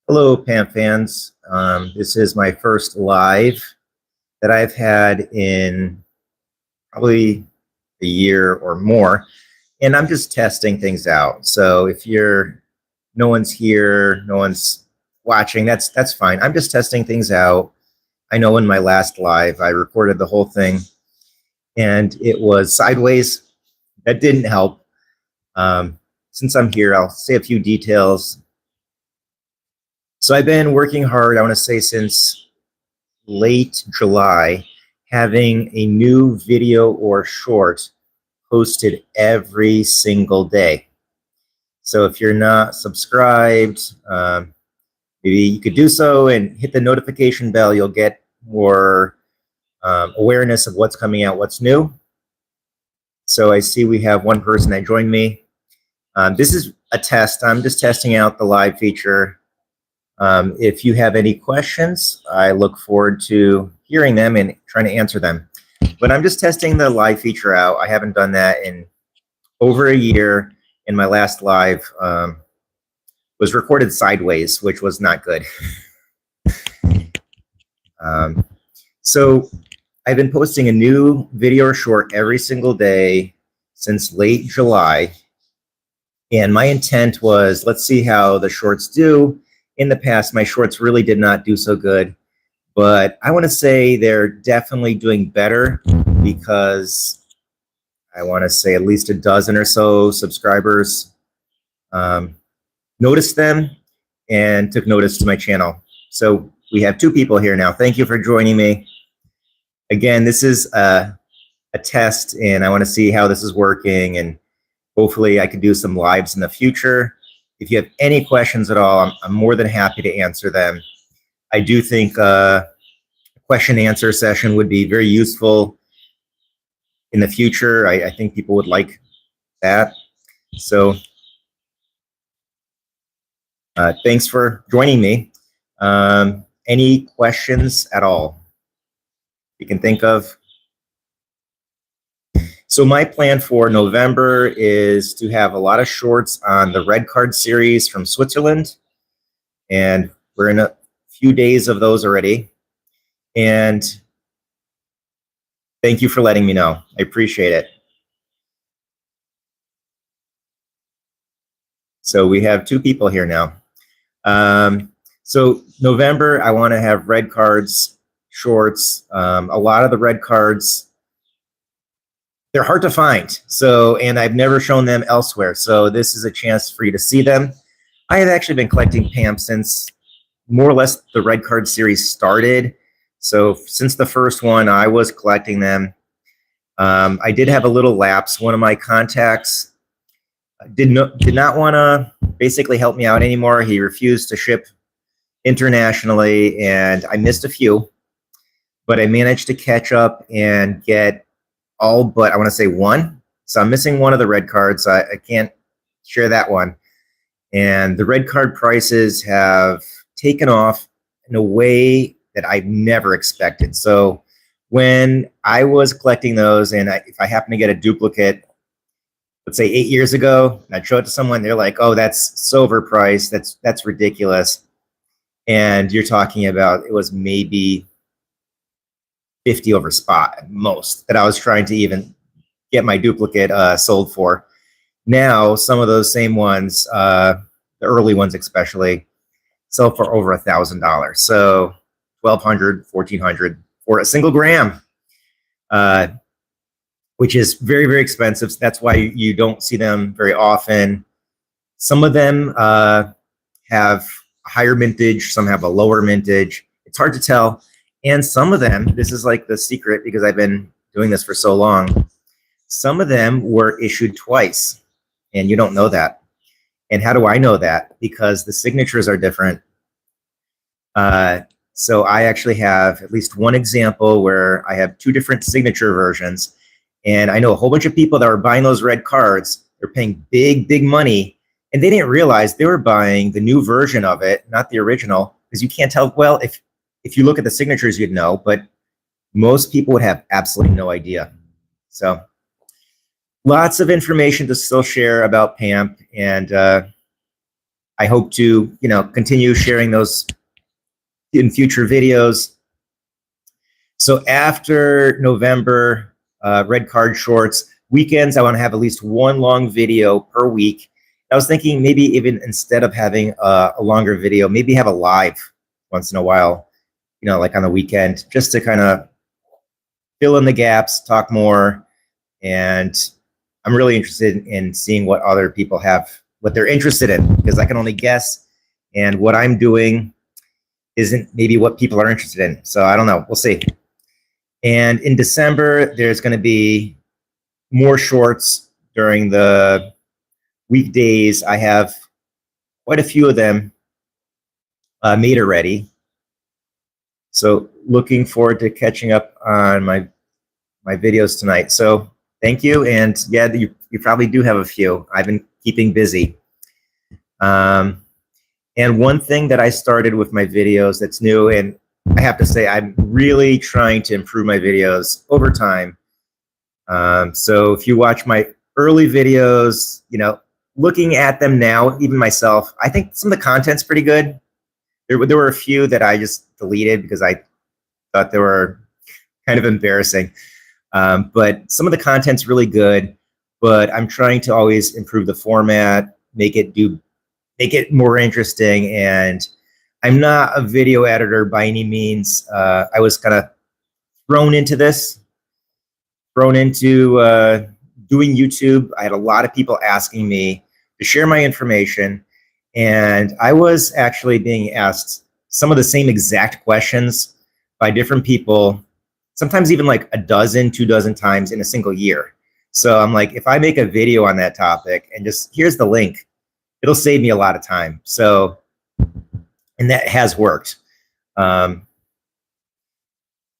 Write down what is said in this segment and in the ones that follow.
Hello, PAMP fans. This is my first live that I've had in probably a year or more, and I'm just testing things out. So if no one's here, no one's watching, that's fine. I'm just testing things out. I know in my last live, I recorded the whole thing, and it was sideways. That didn't help. Since I'm here, I'll say a few details. So I've been working hard, I want to say since late July, having a new video or short posted every single day. So if you're not subscribed, maybe you could do so and hit the notification bell. You'll get more awareness of what's coming out, what's new. So I see we have one person that joined me. This is a test. I'm just testing out the live feature. If you have any questions, I look forward to hearing them and trying to answer them. But I'm just testing the live feature out. I haven't done that in over a year, and my last live was recorded sideways, which was not good. So I've been posting a new video or short every single day since late July. And my intent was, let's see how the shorts do. In the past, my shorts really did not do so good, but I want to say they're definitely doing better because I want to say at least a dozen or so subscribers noticed them and took notice to my channel. So we have two people here now. Thank you for joining me. Again, this is a test, and I want to see how this is working, and hopefully I could do some lives in the future. If you have any questions at all, I'm more than happy to answer them. I do think a question and answer session would be very useful in the future. I think people would like that. So thanks for joining me. Any questions at all you can think of? So my plan for November is to have a lot of shorts on the red card series from Switzerland. And we're in a few days of those already. And thank you for letting me know. I appreciate it. So we have two people here now. So November, I want to have red cards, shorts. A lot of the red cards, they're hard to find. So, and I've never shown them elsewhere. So this is a chance for you to see them. I have actually been collecting PAMP since more or less the red card series started. So since the first one, I was collecting them. I did have a little lapse. One of my contacts did not want to basically help me out anymore. He refused to ship internationally, and I missed a few, but I managed to catch up and get all but, I want to say, one. So I'm missing one of the red cards. I can't share that one. And the red card prices have taken off in a way that I've never expected. So when I was collecting those, and if I happen to get a duplicate, let's say 8 years ago, and I'd show it to someone, they're like, oh, that's so overpriced. That's ridiculous. And you're talking about, it was maybe 50 over spot at most that I was trying to even get my duplicate sold for. Now, some of those same ones, the early ones especially, sell for over $1,000. So $1,200, $1,400 for a single gram, which is very, very expensive. So that's why you don't see them very often. Some of them have a higher mintage, some have a lower mintage. It's hard to tell. And some of them, this is like the secret because I've been doing this for so long, some of them were issued twice, and you don't know that. And how do I know that? Because the signatures are different. So I actually have at least one example where I have two different signature versions. And I know a whole bunch of people that were buying those red cards. They're paying big, big money. And they didn't realize they were buying the new version of it, not the original, because you can't tell. Well, if you look at the signatures, you'd know, but most people would have absolutely no idea. So lots of information to still share about PAMP. And I hope to, continue sharing those in future videos. So after November, red card shorts, weekends, I want to have at least one long video per week. I was thinking maybe even instead of having a longer video, maybe have a live once in a while, like on the weekend, just to kind of fill in the gaps, talk more. And I'm really interested in seeing what other people have, what they're interested in, because I can only guess. And what I'm doing isn't maybe what people are interested in. So I don't know. We'll see. And in December, there's going to be more shorts during the weekdays. I have quite a few of them made already. So looking forward to catching up on my videos tonight. So thank you. And yeah, you probably do have a few. I've been keeping busy. And one thing that I started with my videos that's new, and I have to say, I'm really trying to improve my videos over time. So if you watch my early videos, looking at them now, even myself, I think some of the content's pretty good. There were a few that I just deleted because I thought they were kind of embarrassing. But some of the content's really good, but I'm trying to always improve the format, make it more interesting. And I'm not a video editor by any means. I was kind of thrown into doing YouTube. I had a lot of people asking me to share my information, and I was actually being asked some of the same exact questions by different people, sometimes even like 2 dozen times in a single year. So I'm like, if I make a video on that topic and just here's the link, it'll save me a lot of time. So, and that has worked.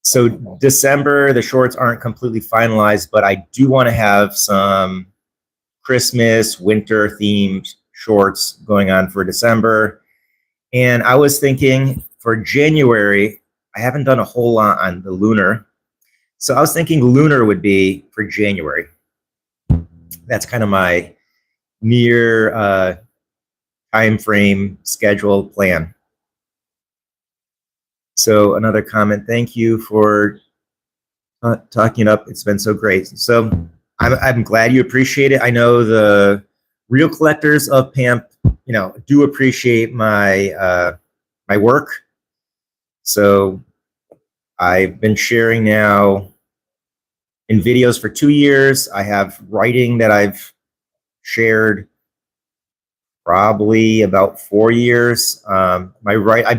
So December, the shorts aren't completely finalized, but I do want to have some Christmas, winter themed shorts going on for December. And I was thinking for January, I haven't done a whole lot on the lunar. So I was thinking lunar would be for January. That's kind of my near time frame schedule plan. So another comment, thank you for talking up. It's been so great. So I'm glad you appreciate it. I know the real collectors of PAMP, do appreciate my my work. So I've been sharing now in videos for 2 years. I have writing that I've shared probably about 4 years. I've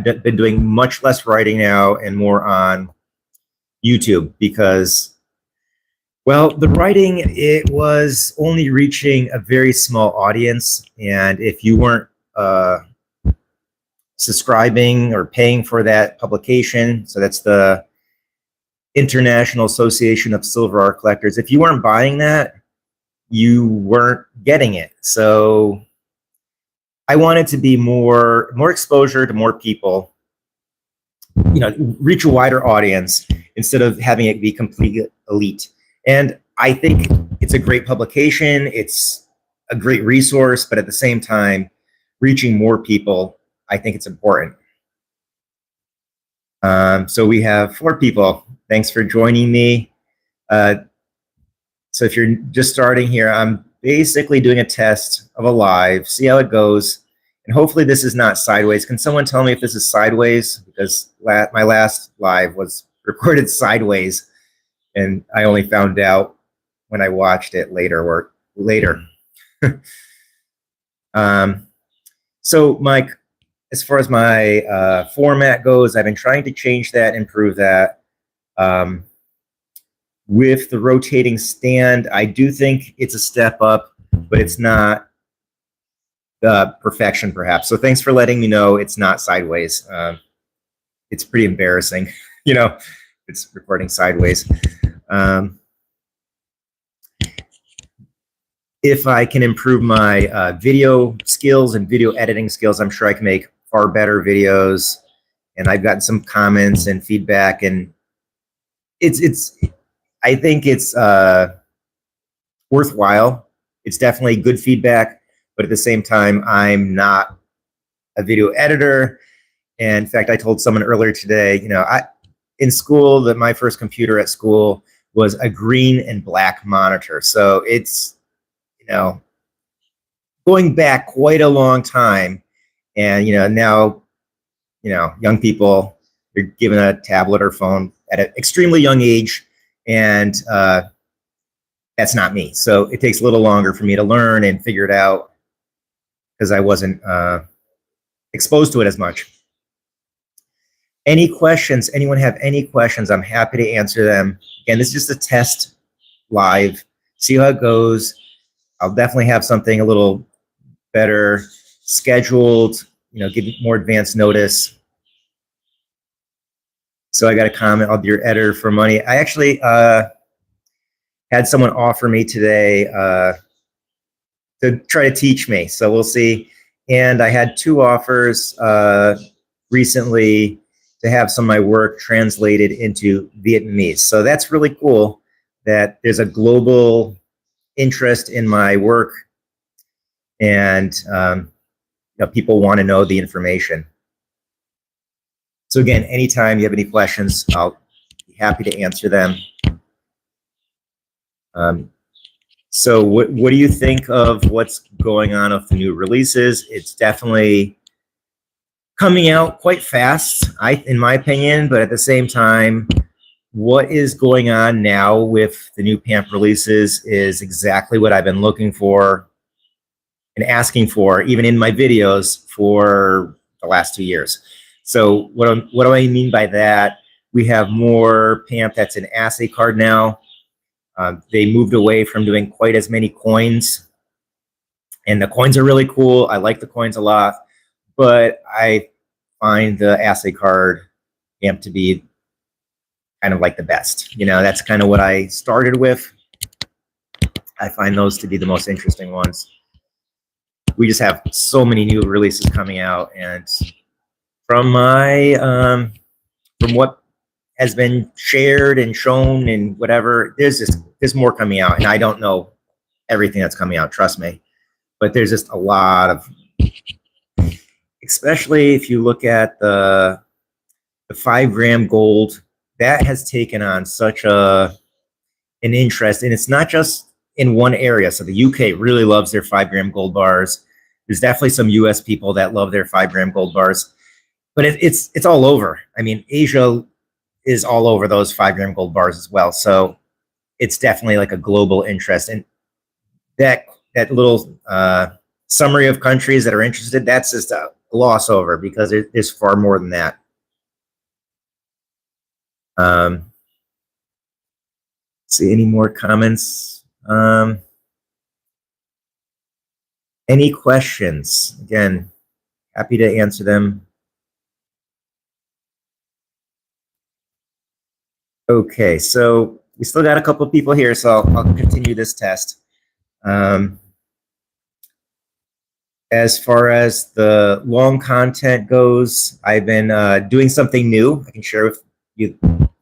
been doing much less writing now and more on YouTube because, well, the writing, it was only reaching a very small audience. And if you weren't subscribing or paying for that publication, so that's the International Association of Silver Art Collectors, if you weren't buying that, you weren't getting it. So I wanted to be more exposure to more people, reach a wider audience instead of having it be completely elite. And I think it's a great publication. It's a great resource, but at the same time, reaching more people, I think it's important. So we have 4 people. Thanks for joining me. So if you're just starting here, I'm basically doing a test of a live, see how it goes. And hopefully this is not sideways. Can someone tell me if this is sideways? Because my last live was recorded sideways, and I only found out when I watched it later. So Mike, as far as my format goes, I've been trying to change that, improve that. With the rotating stand, I do think it's a step up, but it's not perfection, perhaps. So thanks for letting me know it's not sideways. It's pretty embarrassing, it's recording sideways. If I can improve my video skills and video editing skills, I'm sure I can make far better videos. And I've gotten some comments and feedback, and I think it's worthwhile. It's definitely good feedback, but at the same time, I'm not a video editor. And in fact, I told someone earlier today, you know, in school, that my first computer at school was a green and black monitor. So it's, you know, going back quite a long time. And, you know, now, you know, young people, you're given a tablet or phone at an extremely young age. And that's not me. So it takes a little longer for me to learn and figure it out because I wasn't exposed to it as much. Any questions? Anyone have any questions? I'm happy to answer them. Again, this is just a test live. See how it goes. I'll definitely have something a little better scheduled, you know, give you more advanced notice. So I got a comment, I'll be your editor for money. I actually had someone offer me today to try to teach me. So we'll see. And I had 2 offers recently to have some of my work translated into Vietnamese. So that's really cool that there's a global interest in my work, and you know, people want to know the information. So again, anytime you have any questions, I'll be happy to answer them. So what do you think of what's going on with the new releases? It's definitely coming out quite fast, in my opinion, but at the same time, what is going on now with the new PAMP releases is exactly what I've been looking for and asking for, even in my videos, for the last 2 years. So what do I mean by that? We have more PAMP that's an assay card now. They moved away from doing quite as many coins, and the coins are really cool. I like the coins a lot, but I find the assay card PAMP to be kind of like the best. You know, that's kind of what I started with. I find those to be the most interesting ones. We just have so many new releases coming out, and from my from what has been shared and shown and whatever, there's more coming out, and I don't know everything that's coming out, trust me, but there's just a lot of, especially if you look at the 5-gram gold, that has taken on such an interest, and it's not just in one area. So the UK really loves their 5-gram gold bars. There's definitely some US people that love their 5-gram gold bars, but it's all over. I mean, Asia is all over those 5-gram gold bars as well. So it's definitely like a global interest. And that little summary of countries that are interested, that's just a gloss over, because there's far more than that. See any more comments? Any questions? Again, happy to answer them. Okay, so we still got a couple of people here, so I'll continue this test. As far as the long content goes, I've been doing something new. I can share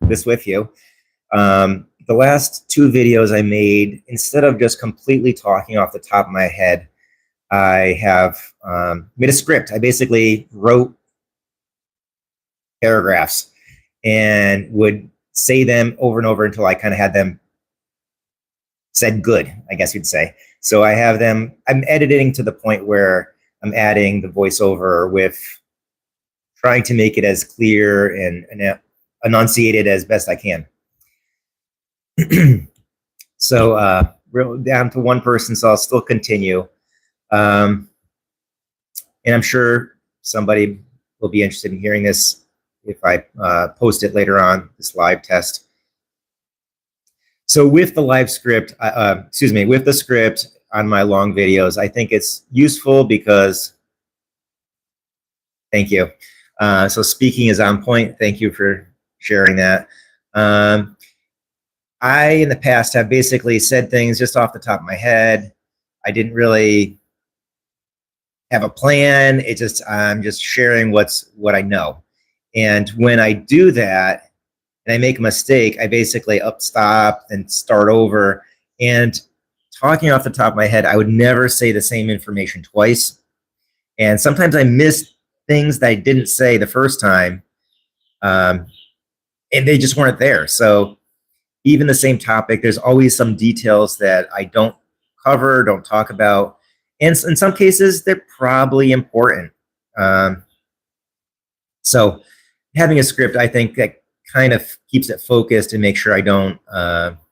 this with you. The last 2 videos I made, instead of just completely talking off the top of my head, I have made a script. I basically wrote paragraphs and would say them over and over until I kind of had them said good, I guess you'd say. So I have them, I'm editing to the point where I'm adding the voiceover with trying to make it as clear and enunciated as best I can. So we're down to 1 person, so I'll still continue. And I'm sure somebody will be interested in hearing this if I post it later on, this live test. So with the live script, with the script on my long videos, I think it's useful because, thank you. So speaking is on point. Thank you for sharing that. I, in the past, have basically said things just off the top of my head. I didn't really have a plan. I'm just sharing what I know. And when I do that and I make a mistake, I basically stop and start over. And talking off the top of my head, I would never say the same information twice. And sometimes I miss things that I didn't say the first time, and they just weren't there. So even the same topic, there's always some details that I don't cover, don't talk about. And in some cases, they're probably important. So having a script, I think that kind of keeps it focused and make sure I don't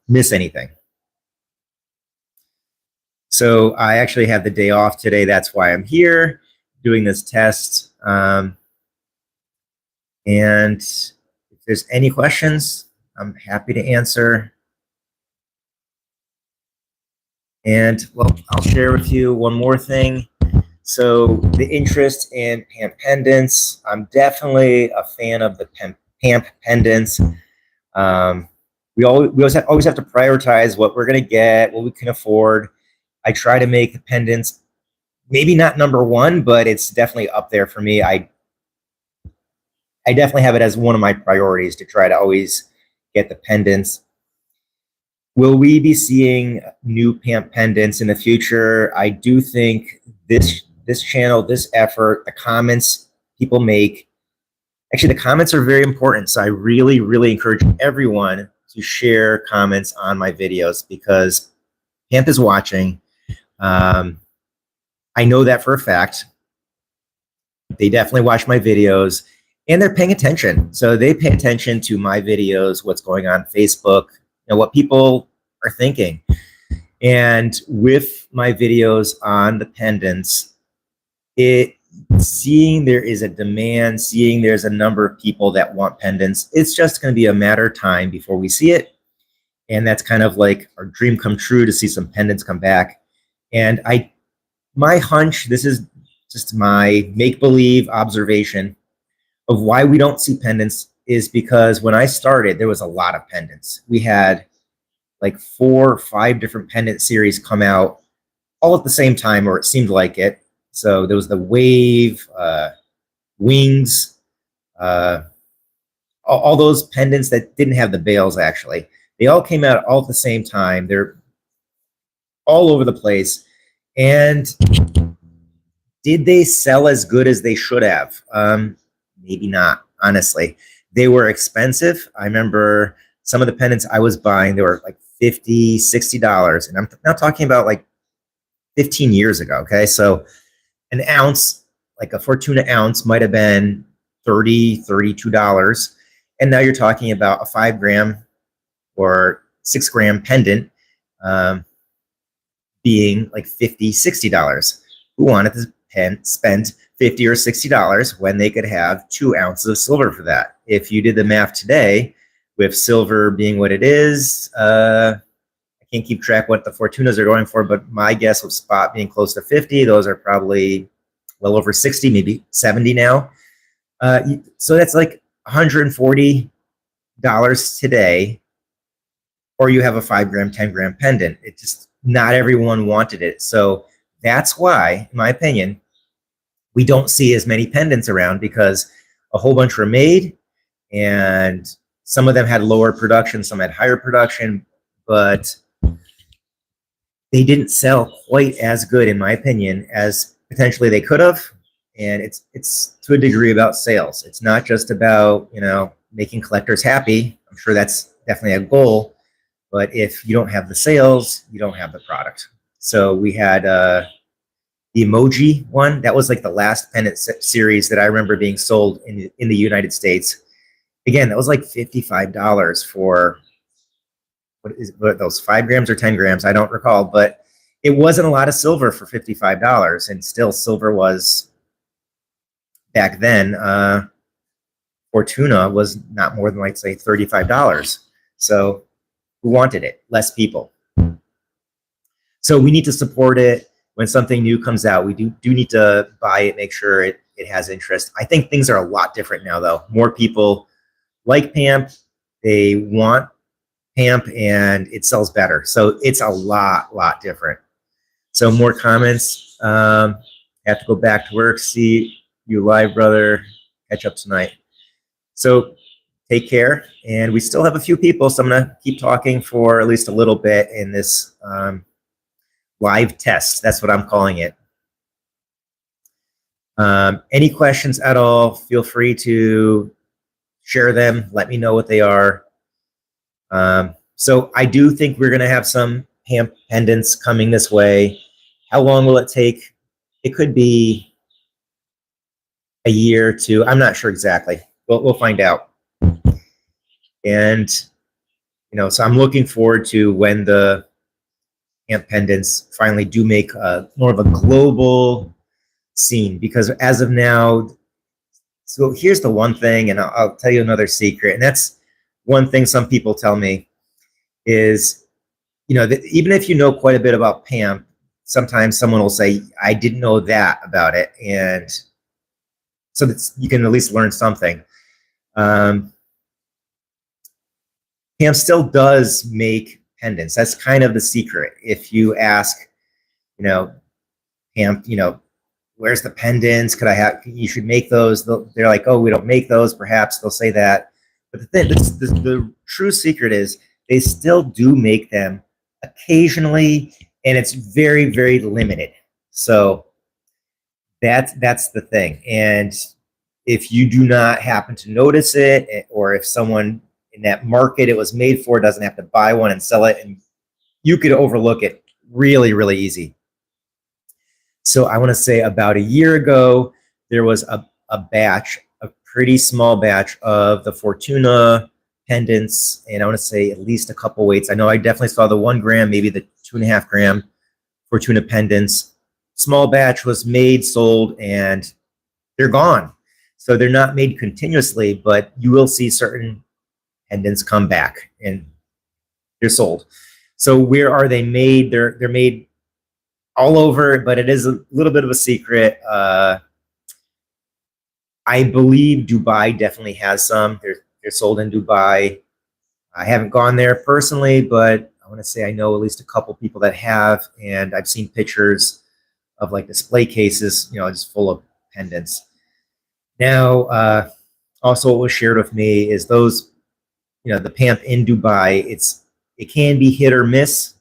miss anything. So I actually have the day off today. That's why I'm here doing this test. And if there's any questions, I'm happy to answer. And well, I'll share with you one more thing. So the interest in PAMP pendants, I'm definitely a fan of the PAMP pendants. We always have to prioritize what we're going to get, what we can afford. I try to make the pendants maybe not number one, but it's definitely up there for me. I definitely have it as one of my priorities to try to always get the pendants. Will we be seeing new PAMP pendants in the future? I do think this channel, this effort, the comments people make, actually the comments are very important. So I really, really encourage everyone to share comments on my videos because PAMP is watching. I know that for a fact. They definitely watch my videos and they're paying attention. So they pay attention to my videos, what's going on Facebook, what people are thinking. And with my videos on the pendants, seeing there is a demand, seeing there's a number of people that want pendants, it's just going to be a matter of time before we see it. And that's kind of like our dream come true to see some pendants come back. And my hunch, this is just my make-believe observation of why we don't see pendants is because when I started, there was a lot of pendants. We had like 4 or 5 different pendant series come out all at the same time, or it seemed like it. So there was the Wave, Wings, all those pendants that didn't have the bails, actually. They all came out all at the same time. They're all over the place. And did they sell as good as they should have? Maybe not, honestly. They were expensive. I remember some of the pendants I was buying, they were like $50, $60. And I'm not talking about like 15 years ago, okay? So an ounce, like a Fortuna ounce, might have been $30, $32. And now you're talking about a 5 gram or 6 gram pendant being like $50, $60. Who wanted to spend $50 or $60 when they could have 2 ounces of silver for that? If you did the math today, with silver being what it is, I can't keep track what the Fortunas are going for, but my guess of spot being close to 50, those are probably well over 60, maybe 70 now. So that's like $140 today, or you have a 5 gram, 10 gram pendant. It just, not everyone wanted it. So that's why, in my opinion, we don't see as many pendants around, because a whole bunch were made and some of them had lower production, some had higher production, but they didn't sell quite as good, in my opinion, as potentially they could have. And it's to a degree about sales. It's not just about, making collectors happy. I'm sure that's definitely a goal, but if you don't have the sales, you don't have the product. So we had the emoji one. That was like the last pendant series that I remember being sold in the United States. Again, that was like $55 for, what those 5 grams or 10 grams? I don't recall, but it wasn't a lot of silver for $55. And still, silver was, back then, Fortuna was not more than, like, say, $35. So who wanted it? Less people. So we need to support it. When something new comes out, we do need to buy it, make sure it has interest. I think things are a lot different now, though. More people like PAMP, they want PAMP, and it sells better. So it's a lot different. So more comments. Have to go back to work. See you live, brother. Catch up tonight. So take care. And we still have a few people, so I'm going to keep talking for at least a little bit in this live test. That's what I'm calling it. Any questions at all, feel free to share them. Let me know what they are. So I do think we're going to have some PAMP pendants coming this way. How long will it take? It could be a year or two. I'm not sure exactly. We'll find out. And, so I'm looking forward to when the PAMP pendants finally do make more of a global scene, because as of now, so here's the one thing, and I'll tell you another secret, and that's one thing some people tell me is, even if you know quite a bit about PAMP, sometimes someone will say, I didn't know that about it. And so that you can at least learn something. PAMP still does make pendants. That's kind of the secret. If you ask, PAMP, where's the pendants? You should make those. They're like, oh, we don't make those. Perhaps they'll say that. But the true secret is they still do make them occasionally, and it's very, very limited. So that's the thing. And if you do not happen to notice it, or if someone in that market it was made for doesn't have to buy one and sell it, and you could overlook it really, really easy. So I want to say about a year ago, there was a batch, a pretty small batch of the Fortuna pendants, and I want to say at least a couple weights. I know I definitely saw the 1 gram, maybe the 2.5 gram Fortuna pendants. Small batch was made, sold, and they're gone. So they're not made continuously, but you will see certain pendants come back and they're sold. So where are they made? They're made all over, but it is a little bit of a secret. I believe Dubai definitely has some. They're sold in Dubai. I haven't gone there personally, but I want to say I know at least a couple people that have, and I've seen pictures of like display cases, just full of pendants. Now, also what was shared with me is those, the PAMP in Dubai, it can be hit or miss.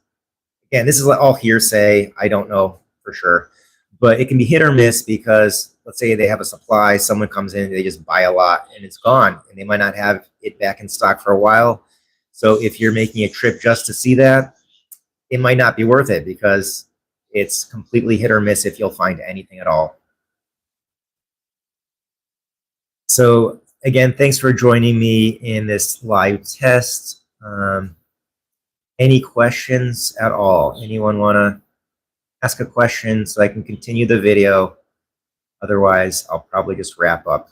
Again, this is all hearsay. I don't know for sure, but it can be hit or miss because let's say they have a supply, someone comes in, they just buy a lot and it's gone, and they might not have it back in stock for a while. So if you're making a trip just to see that, it might not be worth it because it's completely hit or miss if you'll find anything at all. So again, thanks for joining me in this live test. Any questions at all? Anyone want to ask a question so I can continue the video? Otherwise, I'll probably just wrap up.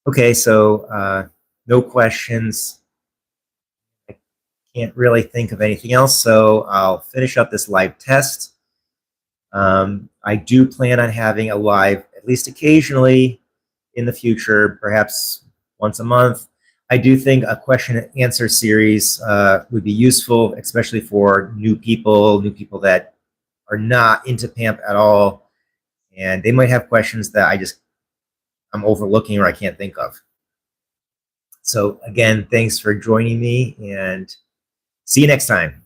Okay, so no questions. I can't really think of anything else, so I'll finish up this live test. I do plan on having a live, at least occasionally in the future, perhaps once a month. I do think a question and answer series would be useful, especially for new people that are not into PAMP at all, and they might have questions that I'm overlooking or I can't think of. So again, thanks for joining me, and see you next time.